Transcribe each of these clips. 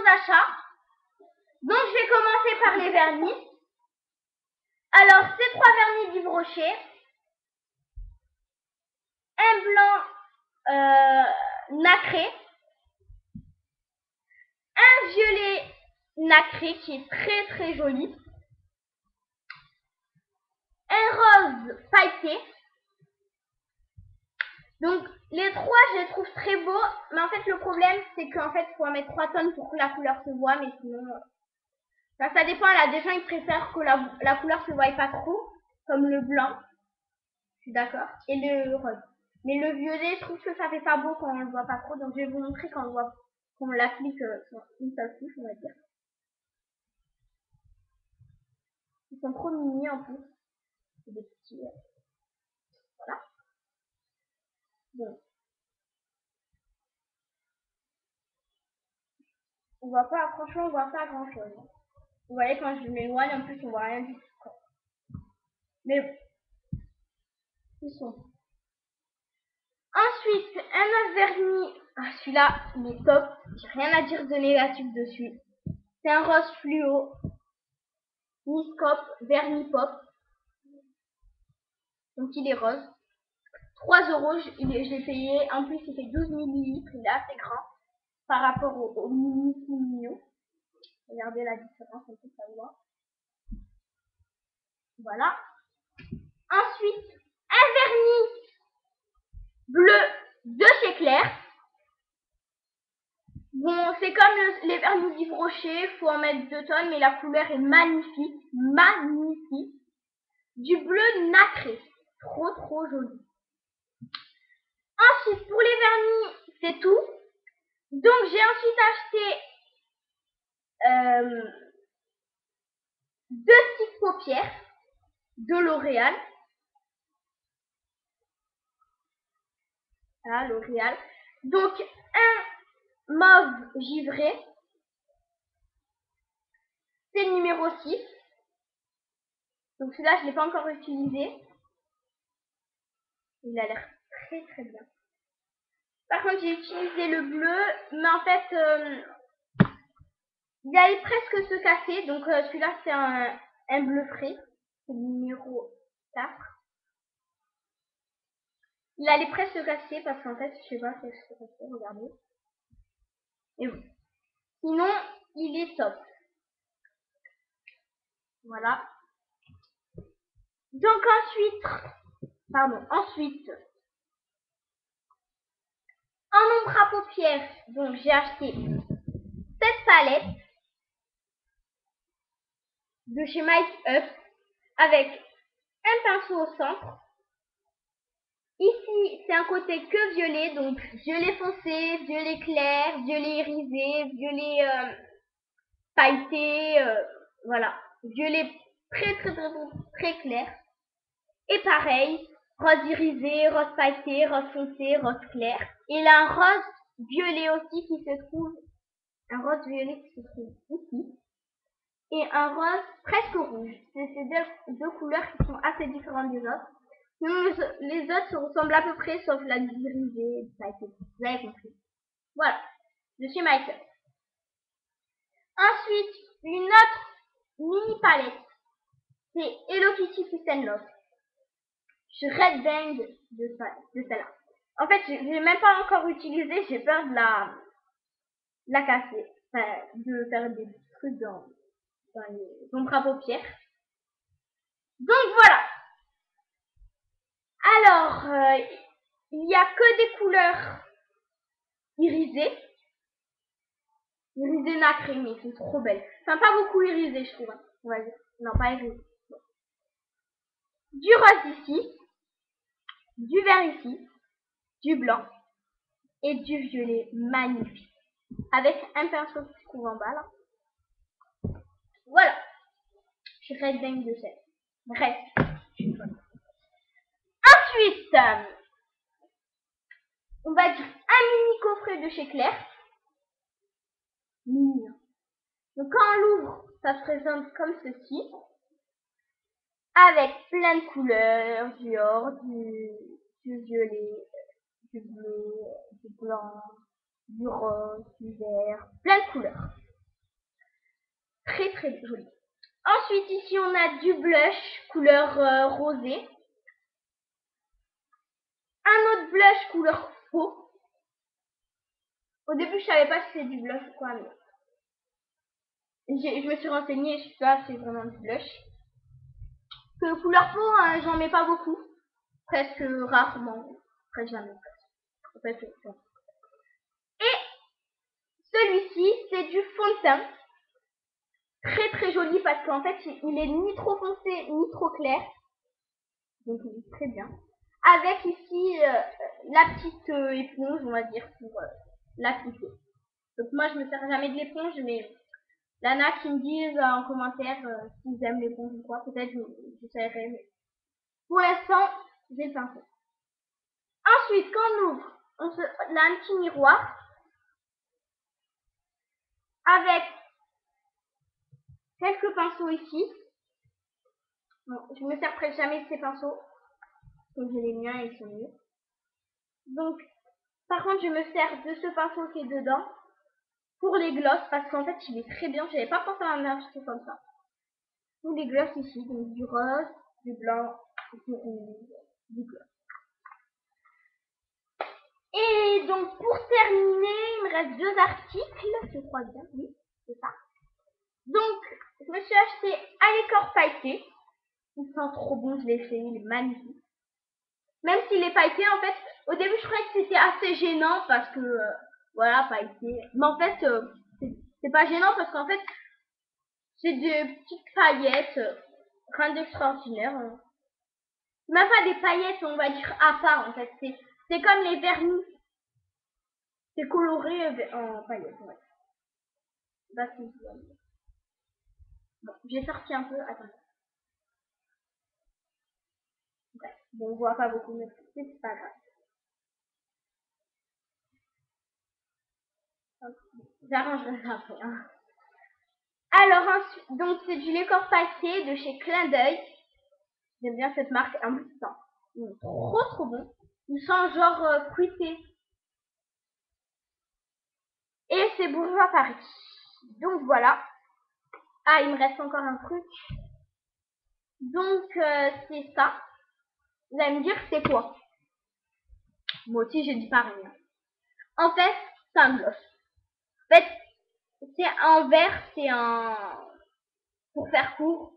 achats. Donc je vais commencer par les vernis. Alors ces 3 vernis d'Yves Rocher, un blanc nacré, un violet nacré qui est très très joli, un rose pailleté. Donc les 3 je les trouve très beaux, mais en fait le problème c'est qu'en fait il faut en mettre 3 tonnes pour que la couleur se voit, mais sinon ça dépend. Là des gens ils préfèrent que la couleur se voie pas trop, comme le blanc, je suis d'accord, et le rose. Mais le violet je trouve que ça fait pas beau quand on le voit pas trop, donc je vais vous montrer quand on l'applique sur une seule couche, on va dire. Ils sont trop mini en plus, c'est des petits, voilà. Bon. On voit pas, franchement on voit pas grand chose. Vous voyez quand je m'éloigne en plus on voit rien du tout. Mais bon, ils sont. Ensuite, un autre vernis. Ah, celui-là, il est top. J'ai rien à dire de négatif dessus. C'est un rose fluo. Niscop Vernis Pop. Donc il est rose. 3 €, j'ai payé. En plus, il fait 12 ml. Il est assez grand par rapport au mini Mignon. Regardez la différence, on peut savoir. Voilà. Ensuite, un vernis bleu de chez Claire. Bon, c'est comme les vernis d'Yves Rocher, il faut en mettre 2 tonnes, mais la couleur est magnifique, magnifique. Du bleu nacré, trop trop joli. Ensuite, pour les vernis, c'est tout. Donc, j'ai ensuite acheté 2 sticks paupières de L'Oréal. Voilà, L'Oréal. Donc, un mauve givré. C'est le numéro 6. Donc, celui-là, je ne l'ai pas encore utilisé. Il a l'air très très bien. Par contre, j'ai utilisé le bleu, mais en fait, il allait presque se casser. Donc, celui-là, c'est un bleu frais. C'est le numéro 4. Il allait presque se casser parce qu'en fait, je sais pas ce que c'est passé, regardez. Et bon. Sinon, il est top. Voilà. Donc ensuite, en ombre à paupières, donc j'ai acheté cette palette de chez Make Up avec un pinceau au centre. Ici, c'est un côté que violet, donc violet foncé, violet clair, violet irisé, violet pailleté, voilà, violet très très très très clair. Et pareil, rose irisé, rose pailleté, rose foncé, rose clair. Et il a un rose violet aussi qui se trouve, un rose violet qui se trouve ici. Et un rose presque rouge. C'est ces deux couleurs qui sont assez différentes des autres. Les autres se ressemblent à peu près, sauf la irisée, pailleté. Vous avez compris. Voilà, de chez My Up. Ensuite, une autre mini palette. C'est Hello Kitty Peace and Love. Je red bang de celle-là. En fait, je l'ai même pas encore utilisé, j'ai peur de la casser. Enfin, de faire des trucs dans les ombres à paupières. Donc voilà. Alors, il n'y a que des couleurs irisées. Irisées nacrées, mais c'est trop belle. Enfin, pas beaucoup irisées, je trouve. On va dire. Non, pas irisées. Bon. Du rose ici. Du vert ici. Du blanc. Et du violet magnifique. Avec un pinceau qui se trouve en bas, là. Voilà. Je suis red bang de cette. Bref. Ensuite, on va dire un mini coffret de chez Claire. Mini. Donc quand on l'ouvre, ça se présente comme ceci. Avec plein de couleurs, du or, du violet, du bleu, du blanc, du rose, du vert, plein de couleurs. Très très joli. Ensuite, ici, on a du blush couleur rosé. Un autre blush couleur faux. Au début, je savais pas si c'était du blush ou quoi, mais je me suis renseignée, je sais pas, c'est vraiment du blush. Que couleur faux, hein, j'en mets pas beaucoup. Presque rarement. Presque jamais. Presque. Et celui-ci, c'est du fond de teint. Très très joli parce qu'en fait, il est ni trop foncé, ni trop clair. Donc, il est très bien. Avec ici la petite éponge, on va dire, pour l'appliquer. Donc, moi, je me sers jamais de l'éponge, mais il y en a qui me disent en commentaire s'ils aiment l'éponge ou quoi. Peut-être j'essaierai, mais pour l'instant, j'ai le pinceau. Ensuite, quand on ouvre, on a un petit miroir avec quelques pinceaux ici. Bon, je me sers presque jamais de ces pinceaux. Donc j'ai les miens et ils sont mieux. Donc, par contre, je me sers de ce pinceau qui est dedans pour les glosses parce qu'en fait, il est très bien. J'avais pas pensé à en acheter comme ça. Pour les glosses ici, donc du rose, du blanc, du rouge, du gloss. Et donc, pour terminer, il me reste 2 articles, je crois bien, oui, c'est ça. Donc, je me suis acheté un écorce pailleté. Il sent trop bon, je l'ai fait, il est magnifique. Même s'il est pailleté, en fait, au début, je croyais que c'était assez gênant parce que, voilà, pailleté. Mais en fait, c'est pas gênant parce qu'en fait, c'est des petites paillettes, rien d'extraordinaire. Même pas des paillettes, on va dire, à part, en fait. C'est comme les vernis. C'est coloré en paillettes, ouais. Bah, bon, j'ai sorti un peu, attends. Ouais. Bon, on voit pas beaucoup, mais c'est pas grave. J'arrangerai ça après. Hein. Alors ensuite, donc c'est du l'écorce pailleté de chez Clin d'œil. J'aime bien cette marque un petit temps. Trop trop bon. Il sent genre fruité. Et c'est Bourgeois Paris. Donc voilà. Ah, il me reste encore un truc. Donc c'est ça. Vous allez me dire c'est quoi? Moi aussi j'ai dit pareil. Hein. En fait, c'est un gloss. En fait, c'est en vert, c'est un... Pour faire court.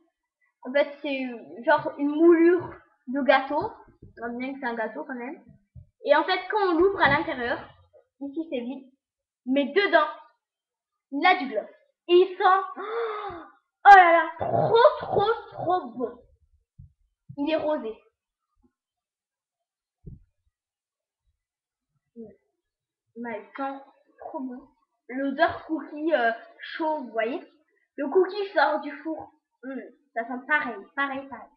En fait, c'est genre une moulure de gâteau. On voit bien que c'est un gâteau quand même. Et en fait, quand on l'ouvre à l'intérieur, ici c'est vide, mais dedans, il a du gloss. Et il sent, oh là là, trop trop trop bon. Il est rosé. Mais il sent trop bon. L'odeur cookie chaud, vous voyez. Le cookie sort du four. Ça sent pareil, pareil, pareil.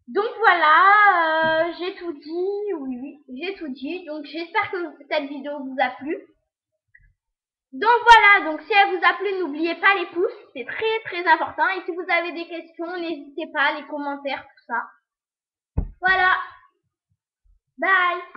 Donc voilà, j'ai tout dit, oui, j'ai tout dit. Donc j'espère que cette vidéo vous a plu. Donc voilà, donc si elle vous a plu, n'oubliez pas les pouces, c'est très très important. Et si vous avez des questions, n'hésitez pas, les commentaires, tout ça. Voilà, bye.